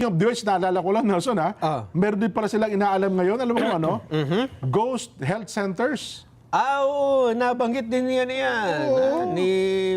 Yung DOH, naalala ko lang, Nelson, meron din pala silang inaalam ngayon, alam mo kung ano? Ghost health centers. Oo, nabanggit din yan ni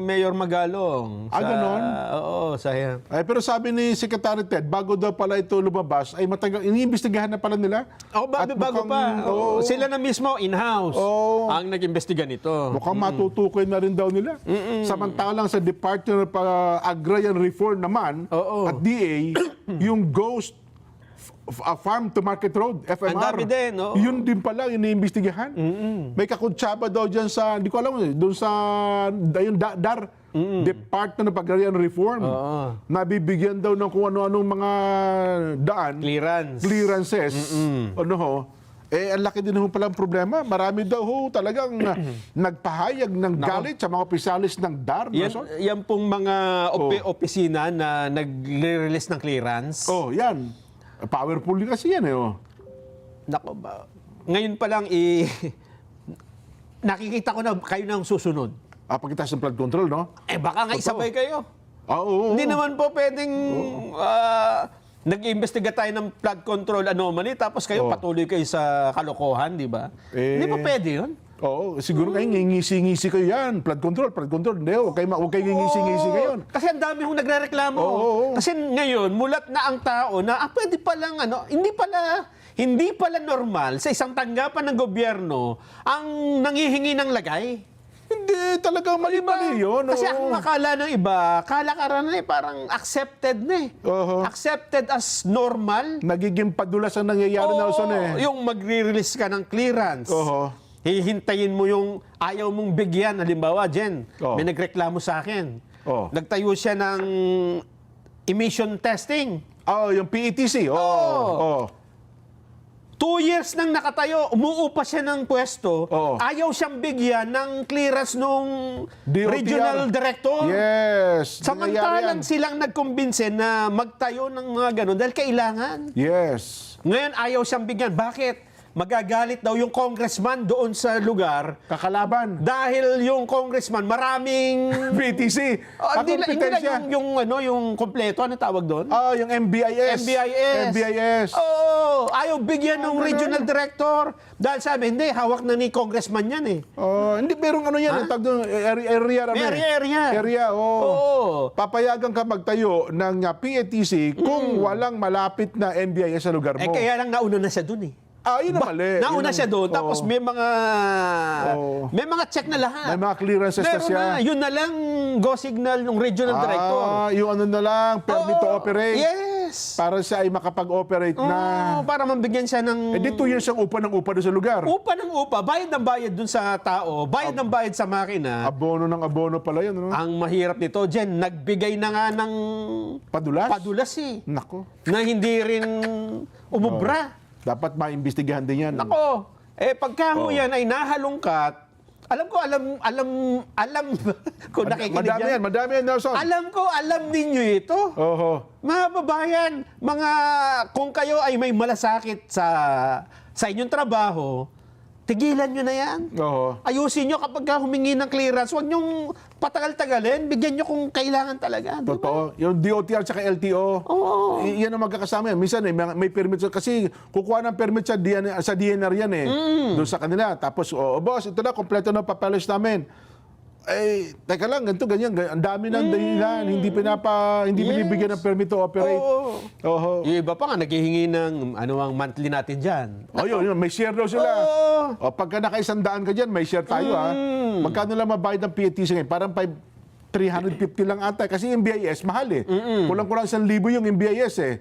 Mayor Magalong. Ganon? Oo, sayang. Pero sabi ni Secretary Ted, bago daw pala ito lumabas, ay matagal, iniimbestigahan na pala nila. Bago pa. Sila na mismo, in-house, ang nag-imbestiga nito. Mukhang matutukoy na rin daw nila. Samantalang sa Department of Agrarian Reform naman, at DA, yung Ghost Farm to Market Road, FMR. Ang dami din, Yun din pala, iniimbestigahan. May kakuntsaba daw dyan sa, hindi ko alam, doon sa, yung DAR, Department of Agrarian Reform. Nabibigyan daw ng kung ano-anong mga daan. Clearances. Ang laki din pala ang problema. Marami daw talagang nagpahayag ng galit sa mga opisyalis ng DAR. Yan pong mga opisina na nag-release ng clearance. Yan. Powerful kasi yan Nako ba? Ngayon pa lang nakikita ko na kayo nang susunod. Pagkitaas ng flood control, no? Baka nga isabay kayo. Oo. Hindi naman po pwedeng nag-iimbestiga tayo ng flood control anomaly tapos kayo patuloy kayo sa kalokohan, di ba? Hindi pa pwede yun. Siguro kayo ngingisi-ngisi kayo yan. Flood control. Hindi, huwag kayo ngingisi-ngisi ngayon. Kasi ang dami hong nagrereklamo. Kasi ngayon, mulat na ang tao na pwede palang hindi pala normal sa isang tanggapan ng gobyerno ang nangihingi ng lagay. Hindi, talagang mali-mali yun. Kasi ang akala ng iba, kalakaran na parang accepted na Accepted as normal. Nagiging padulas ang nangyayari na Yung magre-release ka ng clearance. Hihintayin mo yung ayaw mong bigyan. Halimbawa, Jen, may nagreklamo sa akin. Nagtayo siya ng emission testing. Yung PETC. 2 years nang nakatayo, umuupa siya ng pwesto, ayaw siyang bigyan ng clearance nung regional director. Yes. Samantalang silang nagkumbinse na magtayo ng mga ganun dahil kailangan. Yes. Ngayon ayaw siyang bigyan. Bakit? Magagalit daw yung congressman doon sa lugar. Kakalaban. Dahil yung congressman, maraming PETC. Hindi lang yung kompleto. Ano tawag doon? Yung MBIS. MBIS. Ayaw bigyan ng regional director. Dahil sabi, hindi, hawak na ni congressman yan Hindi, merong yan. Tawag doon, area. Papayagan ka magtayo ng PETC kung walang malapit na MBIS sa lugar mo. Kaya lang nauna na siya doon yun ang mali. Nauna siya doon, tapos may mga check na lahat. May mga clearances na siya. Yun na lang go signal ng regional director. Yung ano na lang, permit to operate. Yes. Para siya ay makapag-operate na. Para mabigyan siya ng... 2 years siyang upa ng upa doon sa lugar. Upa ng upa, bayad ng bayad doon sa tao, bayad ng bayad sa makina. Abono ng abono pala yun. Ang mahirap nito, Jen, nagbigay na nga ng... Padulas Nako. Na hindi rin umubra. Dapat maimbestigahan din yan. Nako, pagka yan ay nahalungkat, alam kung nakikinig yan. Madami yan, Nelson. Alam ninyo ito. Mga babayan, kung kayo ay may malasakit sa inyong trabaho, tigilan nyo na yan. Ayusin nyo kapag humingi ng clearance. Huwag nyong patagal-tagalin. Bigyan nyo kung kailangan talaga. Totoo. Yung DOTR at LTO, yan ang magkakasama yan. Minsan may permit. Kasi kukuha ng permit sa DNR yan doon sa kanila. Tapos, boss, ito na, kompleto na papeles namin. Teka lang, ganyan. Ang dami ng dahilan. Hindi binibigyan ng permit to operate. Yung iba pa nga, naghihingi ng ang monthly natin dyan. Yun, may share daw sila. Pagka naka-100 ka dyan, may share tayo Magkano lang mabayad ng PETC ngayon? Parang 350 lang ata. Kasi yung MBIS, mahal Kulang-kulang 1,000 yung MBIS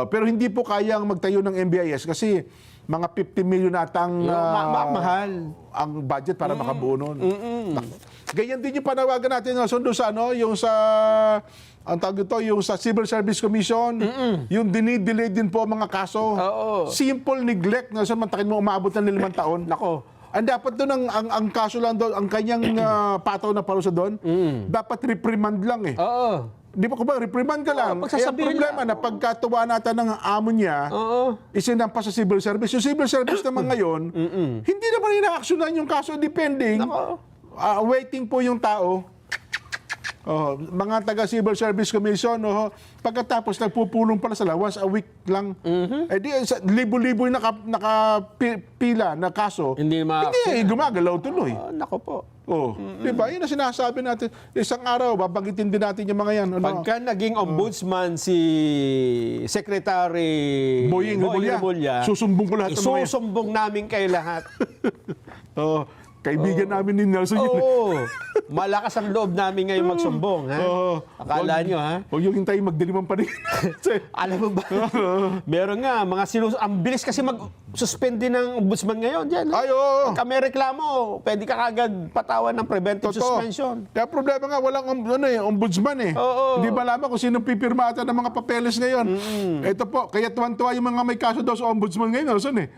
pero hindi po kayang magtayo ng MBIS kasi mga 50 million atang mahal ang budget para makabuo nun. Ganyan din yung panawagan natin sundo sa yung sa ang tawag ito, yung sa Civil Service Commission, yung dinidelay din po mga kaso. Simple neglect na mantakin mo umabot ng 5 taon. Nako. Ang dapat doon ang kaso lang doon, ang kanyang pataw na parusa doon, dapat reprimand lang Di ba reprimand ka lang? Ang problema na pagkatuwa natin ng amo niya, isinampa sa civil service. Yung civil service naman ngayon, hindi naman ina-actionan yung kaso depending. Waiting po yung tao. Mga taga Civil Service Commission, pagkatapos nagpupulong pala sila once a week lang. Eh di, libo-libo yung nakapila na kaso. Hindi gumagalaw tuloy. Nako po. Diba? Yun ang sinasabi natin. Isang araw, babanggitin din natin yung mga yan. Pagka naging ombudsman si Secretary Boying Rimulya, susumbong ko lahat ng mga yan. Isusumbong namin kay lahat. Kaibigan namin ni Nelson yun. Malakas ang loob namin ngayon magsumbong. Ha? Akala nyo, ha? Huwag yung hintayin magdilimang pa rin. Alam mo ba? Meron nga, ang bilis kasi mag-suspend din ng ombudsman ngayon. Dyan, pagka may reklamo, pwede ka kagad patawan ng preventive suspension. Kaya problema nga, walang ombudsman eh. Hindi ba alam kung sino pipirma ata ng mga papeles ngayon. Ito po, kaya tuwan-tuwa yung mga may kaso daw sa ombudsman ngayon, Nelson eh.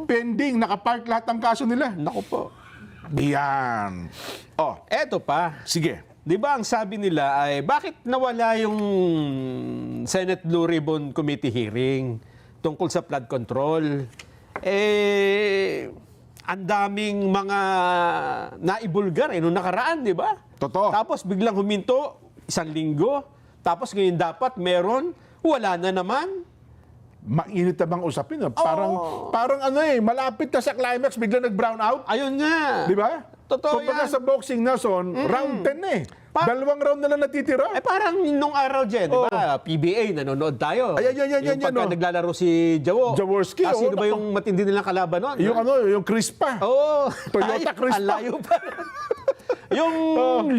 Pending, nakapark lahat ng kaso nila. Naku po. Yan. Eto pa. Sige. Di ba ang sabi nila ay bakit nawala yung Senate Blue Ribbon Committee hearing tungkol sa flood control? Ang daming mga naibulgar nung nakaraan, di ba? Totoo. Tapos biglang huminto, 1 linggo. Tapos ngayon dapat meron, wala na naman. Mainit na bang usapin? Parang malapit na sa climax, bigla nag-brown out. Ayun nga. Di ba? Totoo yan. Sa boxing, Nelson, round 10 eh. 2 round na lang natitira. Parang nung araw dyan, di ba? PBA, nanonood tayo. Yan, pagka naglalaro si Jaworski. Sino ba yung matindi nilang kalaban nun? Yung Crispa. Toyota Crispa. Ang layo pa. Yung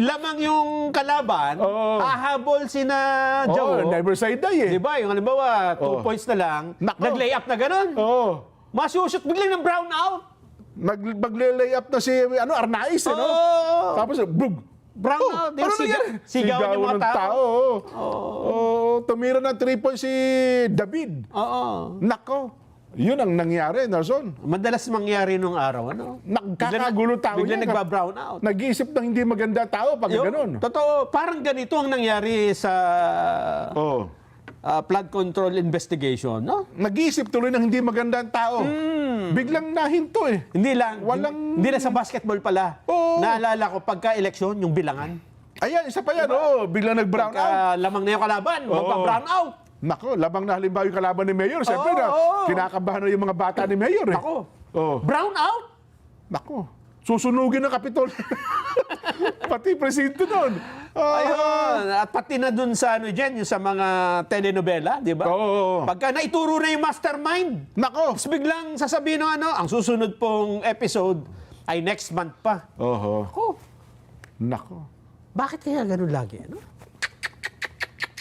lamang yung kalaban, hahabol sina Jawo. Never say die eh. Di ba? Yung halimbawa, 2 points na lang, nag-lay up na gano'n. Masushoot biglang ng brown out. Magle-lay up na si Arnaiz. Tapos, bug! Brown out. Sigaw ng mga tao. Tumira ng 3 points si David. Nako. Yun ang nangyari, Nelson. Madalas mangyari nung araw, Nagkakagulo tao bigla nagba-brown out. Nag-iisip ng hindi maganda tao pag gano'n. Totoo. Parang ganito ang nangyari sa flood control investigation, no? Nag-iisip tuloy ng hindi maganda ang tao. Biglang nahinto eh. Hindi lang. Hindi na sa basketball pala. Naalala ko, pagka-eleksyon, yung bilangan. Ayan, isa pa yan. Biglang nag-brown out. Pagka lamang na yung kalaban, magpa-brown out. Nako, labang na halimbawa yung kalaban ni Mayor. Siyempre kinakabahan na yung mga bata ni Mayor eh. Nako, brown out? Nako, susunugin ng Kapitol. Pati presidente doon. Ayun, at pati na dun sa yung sa mga telenovela, di ba? Pagka naituro na yung mastermind, nako, tapos biglang sasabihin ng ang susunod pong episode ay next month pa. Nako. Bakit kaya ganun lagi,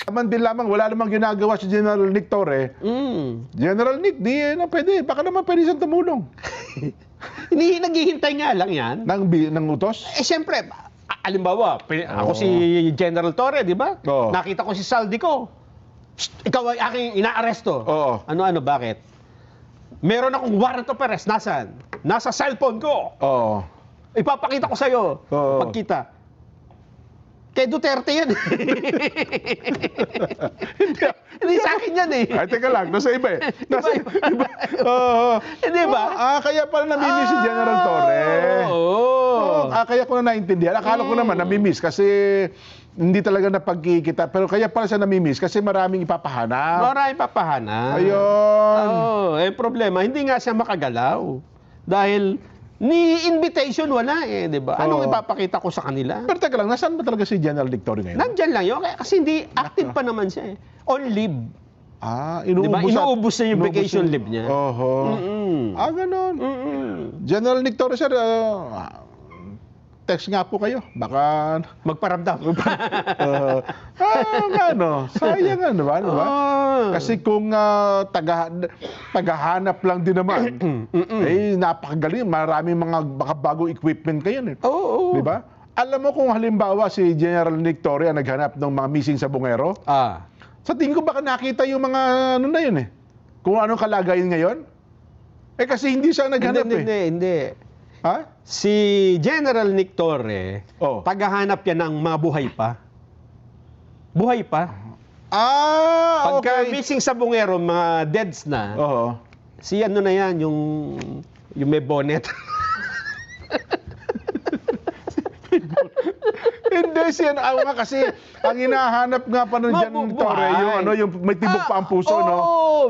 Naman din lamang, wala namang ginagawa si General Nick Torre. General Nick, pwede. Baka naman pwede siyang tumulong. Naghihintay nga lang yan. Ng utos? Siyempre, alimbawa, ako si General Torre, di ba? Nakita ko si Saldico. Ikaw ay aking inaaresto. Ano, bakit? Meron akong warrant of arrest. Nasaan? Nasa cellphone ko. Ipapakita ko sa'yo. Pagkita. Kay Duterte yan. Hindi sa akin yan eh. Ay, teka lang. Nasa iba eh. Iba. Hindi ba? Kaya pala namimiss si General Torre. Kaya ko na naintindihan. Akala ko naman namimiss kasi hindi talaga napagkikita. Pero kaya pala siya namimiss kasi maraming ipapahanap. Maraming ipapahanap. Ayun. Problema, hindi nga siya makagalaw. Dahil ni invitation wala di ba? Anong ipapakita ko sa kanila? Pero teka lang, nasaan ba talaga si General Nick Torre ngayon? Nandyan lang yun. Kasi hindi active pa naman siya On leave. Inuubos na yung vacation leave niya. Ganon. General Nick Torre, sir, text nga po kayo. Baka magparamdam. Sayang ba? Kasi kung tagahanap lang din naman, napakagaling. Maraming mga baka bagong equipment kayo. Di ba? Alam mo kung halimbawa si General Nick Torre ang naghanap ng mga missing sa Bungero? Sa tingin ko baka nakita yung mga na yun eh. Kung anong kalagayan ngayon? Kasi hindi siya naghanap Hindi. Ha? Si General Nick Torre, tagahanap yan ng mga buhay pa. Buhay pa. Pagka missing sa Bungero, mga deads na, si ano na yan, yung may bonnet. Hindi, ako nga kasi, ang hinahanap nga pa nun dyan, Tore, yung may tibok pa ang puso, no?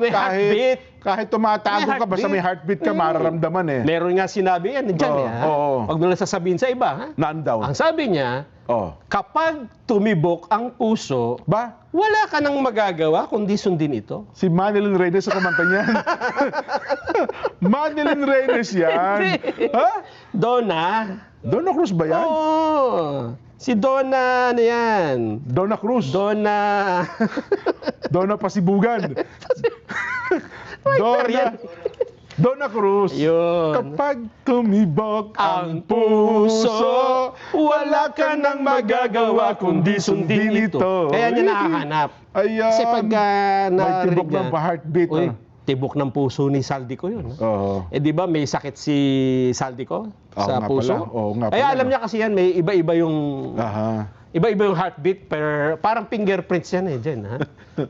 May heartbeat. Kahit tumatago ka, basta may heartbeat ka, mararamdaman eh. Meron nga sinabi yan, dyan Huwag mo lang sasabihin sa iba, ha? Naan daw? Ang sabi niya, kapag tumibok ang puso, wala ka nang magagawa kundi sundin ito. Si Manilyn Reyes sa kumanta niyan. Manilyn Reyes yan. Ha? Donna. Donna Cruz ba yan? Oo. Si Donna, ano yan? Donna Cruz. Donna. Donna Pasibugan. Donna Cruz. Yun. Kapag tumibok ang puso, wala ka nang magagawa kundi sundin ito. Kaya niya nakahanap. Ayan. Kasi pagka may tibok ng heartbeat. Tibok ng puso ni Saldico yun. Oo. Eh di ba may sakit si Saldico sa puso? Oo nga pala. Kaya alam niya kasi yan, may iba-iba yung... Iba-iba yung heartbeat, pero parang fingerprints yan Jen. Ha?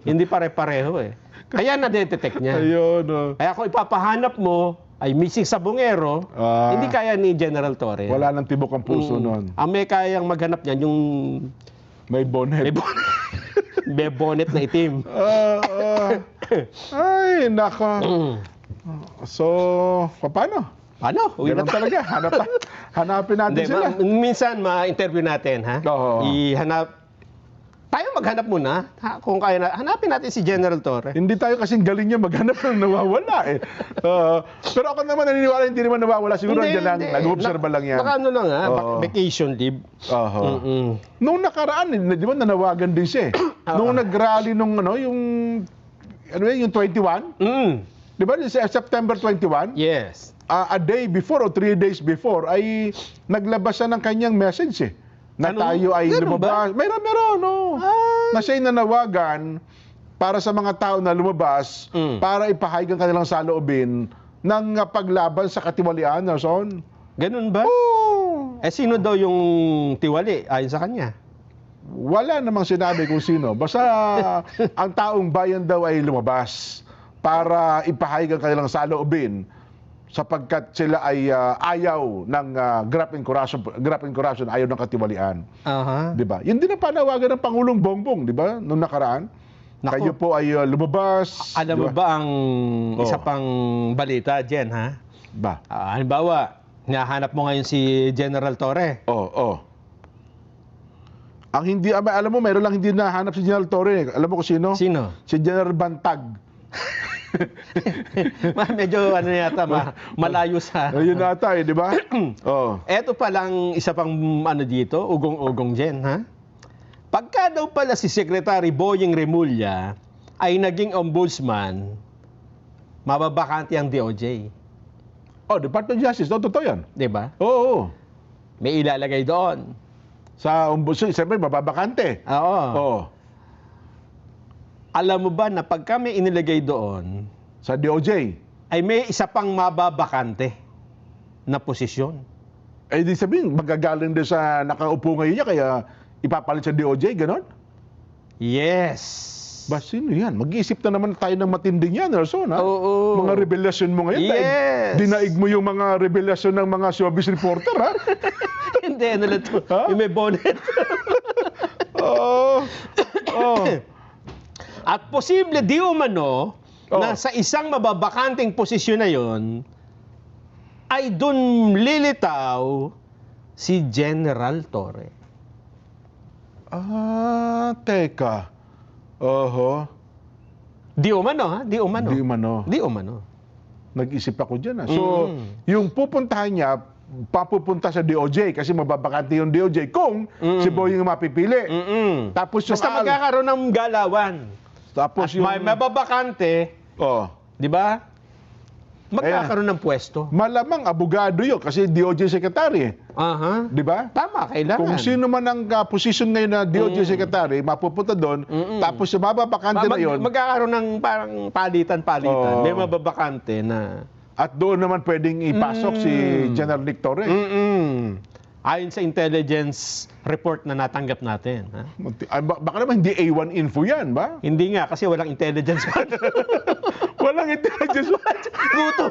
Hindi pare-pareho eh. Kaya na-detect niya. Ayun. Kaya kung ipapahanap mo, ay missing sa bungero, hindi kaya ni General Torre. Wala nang tibok ang puso nun. Ang may kayang maghanap niyan, yung... May bonnet. May bonnet na itim. Ay, nako. So, paano? Ano? Ganun talaga. Hanapin natin sila. Minsan, ma-interview natin, ha? Tayo maghanap muna. Kung kaya na, hanapin natin si General Torre. Hindi tayo kasing galing niya maghanap ng nawawala eh. Pero ako naman naniniwala hindi naman nawawala. Siguro nandiyan lang, nag-observe lang yan. Baka ano lang vacation leave. Nung nakaraan, di ba nanawagan din siya eh. Nung nag-rally nung yung 21? Di ba, September 21? Yes. A day before o 3 days before ay naglabas siya ng kanyang message eh. Na tayo ay lumabas. Meron. Na siya'y nanawagan para sa mga tao na lumabas para ipahayag ang kanilang saloobin ng paglaban sa katiwalian, Nelson. Ganun ba? Eh sino daw yung tiwali ayon sa kanya? Wala namang sinabi kung sino. Basta ang taong bayan daw ay lumabas para ipahayag ang kanilang saloobin sapagkat sila ay ayaw ng graft and corruption, ayaw ng katiwalian. Di ba? Yun din ang panawagan ng Pangulong Bongbong, di ba? Noong nakaraan. Kayo po ay lumabas. Alam mo ba ang isa pang balita, Jen, ha? Halimbawa, hinahanap mo ngayon si General Torre. Ang hindi, alam mo, mayroon lang hindi nahanap si General Torre. Alam mo kung sino? Sino? Si General Bantag. Medyo yata malayo sa... Yun nata di ba? Eto palang isa pang dito, ugong-ugong Jen, ha? Pagka daw pala si Secretary Boying Remulla ay naging ombudsman, mababakante ang DOJ. Department of Justice. Totoo yan. Di ba? Oo. May ilalagay doon. Sa ombudsman, siyempre, mababakante. Oo. Alam mo ba na pag kami inilagay doon sa DOJ, ay may isa pang mababakante na posisyon? Di sabihin, magagaling din sa nakaupo ngayon niya, kaya ipapalit sa DOJ, ganon? Yes. Sino yan? Mag-iisip na naman tayo ng matinding yan, Nelson, ha? Oo. Mga revelasyon mo ngayon. Yes. Dinaig mo yung mga revelasyon ng mga showbiz reporter, ha? Hindi, lang ito. Yung may bonnet. At posible di umano na sa isang mababakanting posisyon na yon ay dun lilitaw si General Torre. Teka. Di umano, ha? Di umano. Nag-isip ako dyan, ha? So, yung pupuntahan niya, papupunta sa DOJ kasi mababakante yung DOJ kung si Boying mapipili. Tapos yung basta magkakaroon ng galawan. Tapos may mababakante, di ba? Magkakaroon ng pwesto. Malamang abogado yun kasi DOJ secretary. Di ba? Tama, kailangan. Kung sino man ang position ngayon na DOJ secretary, mapupunta doon, tapos yung mababakante na yun. Magkakaroon ng parang palitan. May mababakante na... At doon naman pwedeng ipasok si General Nick Torre. Ayon sa intelligence report na natanggap natin. Ha? Baka naman hindi A1 info yan, ba? Hindi nga, kasi walang intelligence. Walang intelligence. Gutom.